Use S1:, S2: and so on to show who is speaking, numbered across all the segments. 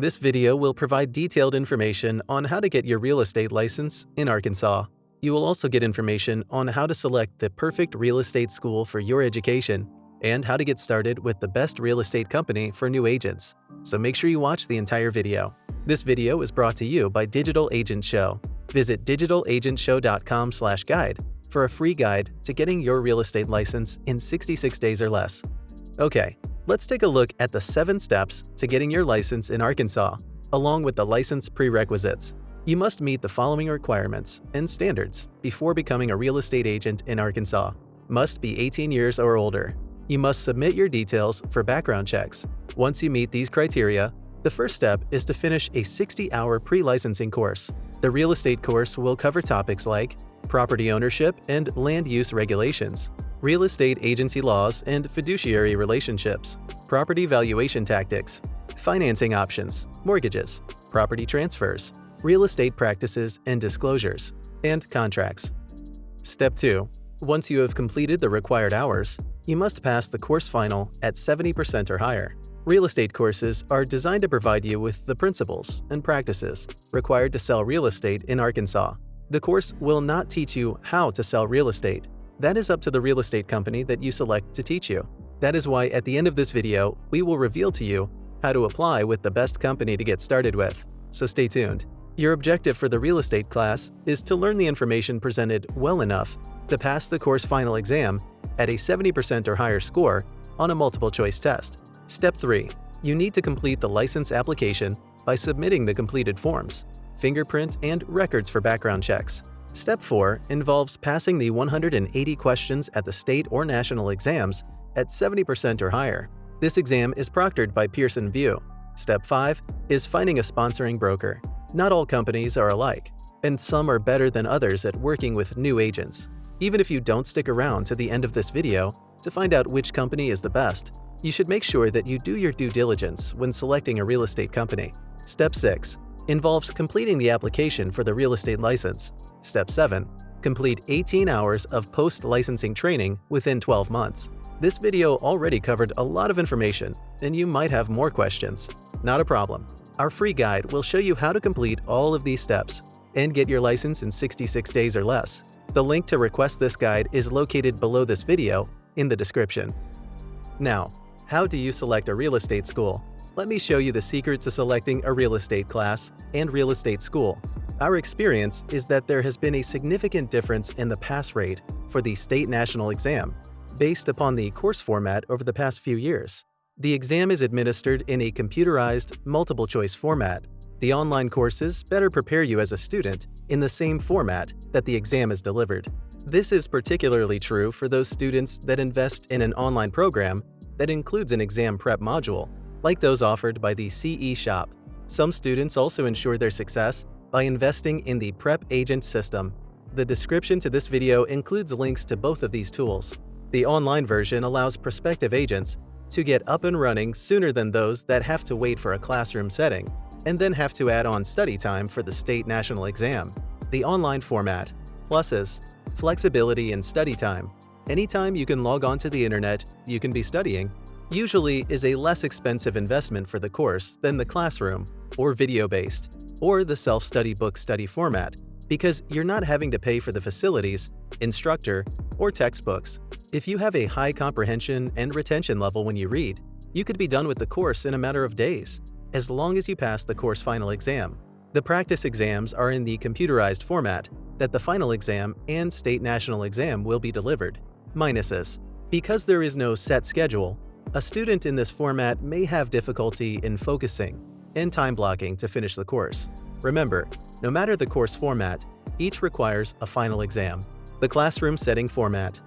S1: This video will provide detailed information on how to get your real estate license in Arkansas. You will also get information on how to select the perfect real estate school for your education and how to get started with the best real estate company for new agents. So make sure you watch the entire video. This video is brought to you by Digital Agent Show. Visit digitalagentshow.com/guide for a free guide to getting your real estate license in 66 days or less. Okay, let's take a look at the 7 steps to getting your license in Arkansas, along with the license prerequisites. You must meet the following requirements and standards before becoming a real estate agent in Arkansas. Must be 18 years or older. You must submit your details for background checks. Once you meet these criteria, the first step is to finish a 60-hour pre-licensing course. The real estate course will cover topics like property ownership and land use regulations, real estate agency laws and fiduciary relationships, property valuation tactics, financing options, mortgages, property transfers, real estate practices and disclosures, and contracts. Step 2. Once you have completed the required hours, you must pass the course final at 70% or higher. Real estate courses are designed to provide you with the principles and practices required to sell real estate in Arkansas. The course will not teach you how to sell real estate. That is up to the real estate company that you select to teach you. That is why at the end of this video, we will reveal to you how to apply with the best company to get started with. So stay tuned. Your objective for the real estate class is to learn the information presented well enough to pass the course final exam at a 70% or higher score on a multiple choice test. Step 3. You need to complete the license application by submitting the completed forms, fingerprint, and records for background checks. Step 4 involves passing the 180 questions at the state or national exams at 70% or higher. This exam is proctored by Pearson VUE. Step 5 is finding a sponsoring broker. Not all companies are alike, and some are better than others at working with new agents. Even if you don't stick around to the end of this video to find out which company is the best, you should make sure that you do your due diligence when selecting a real estate company. Step 6 involves completing the application for the real estate license. Step 7. Complete 18 hours of post-licensing training within 12 months. This video already covered a lot of information, and you might have more questions. Not a problem. Our free guide will show you how to complete all of these steps and get your license in 66 days or less. The link to request this guide is located below this video in the description. Now, how do you select a real estate school? Let me show you the secret to selecting a real estate class and real estate school. Our experience is that there has been a significant difference in the pass rate for the state national exam, based upon the course format over the past few years. The exam is administered in a computerized, multiple-choice format. The online courses better prepare you as a student in the same format that the exam is delivered. This is particularly true for those students that invest in an online program that includes an exam prep module, like those offered by the CE Shop. Some students also ensure their success by investing in the Prep Agent system. The description to this video includes links to both of these tools. The online version allows prospective agents to get up and running sooner than those that have to wait for a classroom setting and then have to add on study time for the state national exam. The online format. Pluses: flexibility in study time. Anytime you can log on to the internet, you can be studying. Usually is a less expensive investment for the course than the classroom, or video-based, or the self-study book study format, because you're not having to pay for the facilities, instructor, or textbooks. If you have a high comprehension and retention level when you read, you could be done with the course in a matter of days, as long as you pass the course final exam. The practice exams are in the computerized format that the final exam and state national exam will be delivered. Minuses: because there is no set schedule, a student in this format may have difficulty in focusing and time blocking to finish the course. Remember, no matter the course format, each requires a final exam. The classroom setting format.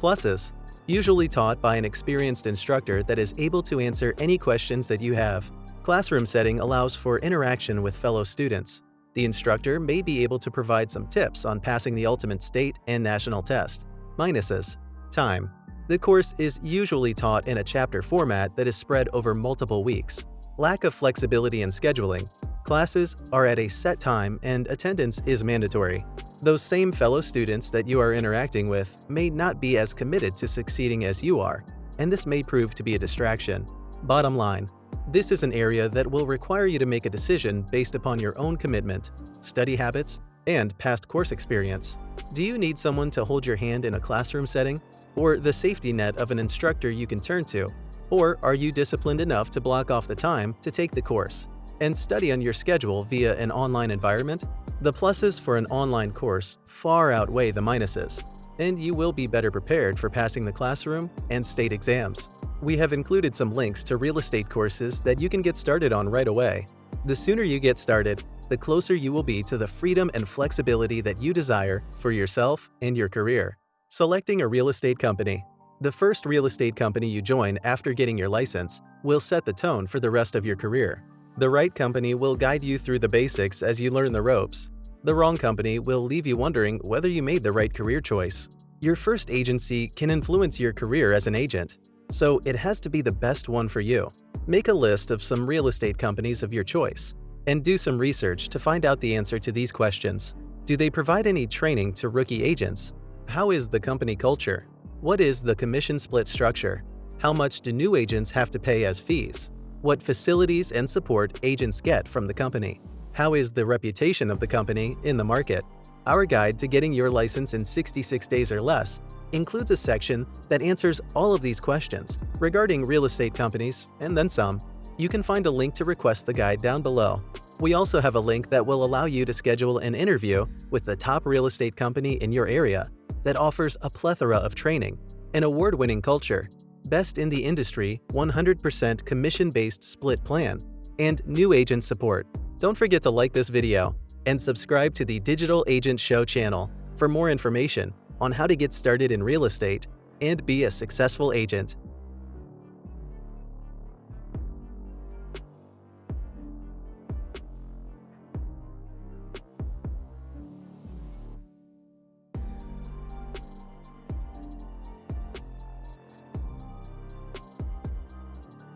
S1: Pluses: usually taught by an experienced instructor that is able to answer any questions that you have. Classroom setting allows for interaction with fellow students. The instructor may be able to provide some tips on passing the ultimate state and national test. Minuses: time. The course is usually taught in a chapter format that is spread over multiple weeks. Lack of flexibility in scheduling. Classes are at a set time and attendance is mandatory. Those same fellow students that you are interacting with may not be as committed to succeeding as you are, and this may prove to be a distraction. Bottom line: This is an area that will require you to make a decision based upon your own commitment, study habits, and past course experience. Do you need someone to hold your hand in a classroom setting, or the safety net of an instructor you can turn to? Or are you disciplined enough to block off the time to take the course and study on your schedule via an online environment? The pluses for an online course far outweigh the minuses, and you will be better prepared for passing the classroom and state exams. We have included some links to real estate courses that you can get started on right away. The sooner you get started, the closer you will be to the freedom and flexibility that you desire for yourself and your career. Selecting a real estate company. The first real estate company you join after getting your license will set the tone for the rest of your career. The right company will guide you through the basics as you learn the ropes. The wrong company will leave you wondering whether you made the right career choice. Your first agency can influence your career as an agent, so it has to be the best one for you. Make a list of some real estate companies of your choice and do some research to find out the answer to these questions. Do they provide any training to rookie agents? How is the company culture? What is the commission split structure? How much do new agents have to pay as fees? What facilities and support agents get from the company? How is the reputation of the company in the market? Our guide to getting your license in 66 days or less includes a section that answers all of these questions regarding real estate companies, and then some. You can find a link to request the guide down below. We also have a link that will allow you to schedule an interview with the top real estate company in your area that offers a plethora of training, an award-winning culture, best in the industry 100% commission-based split plan, and new agent support. Don't forget to like this video and subscribe to the Digital Agent Show channel for more information on how to get started in real estate and be a successful agent.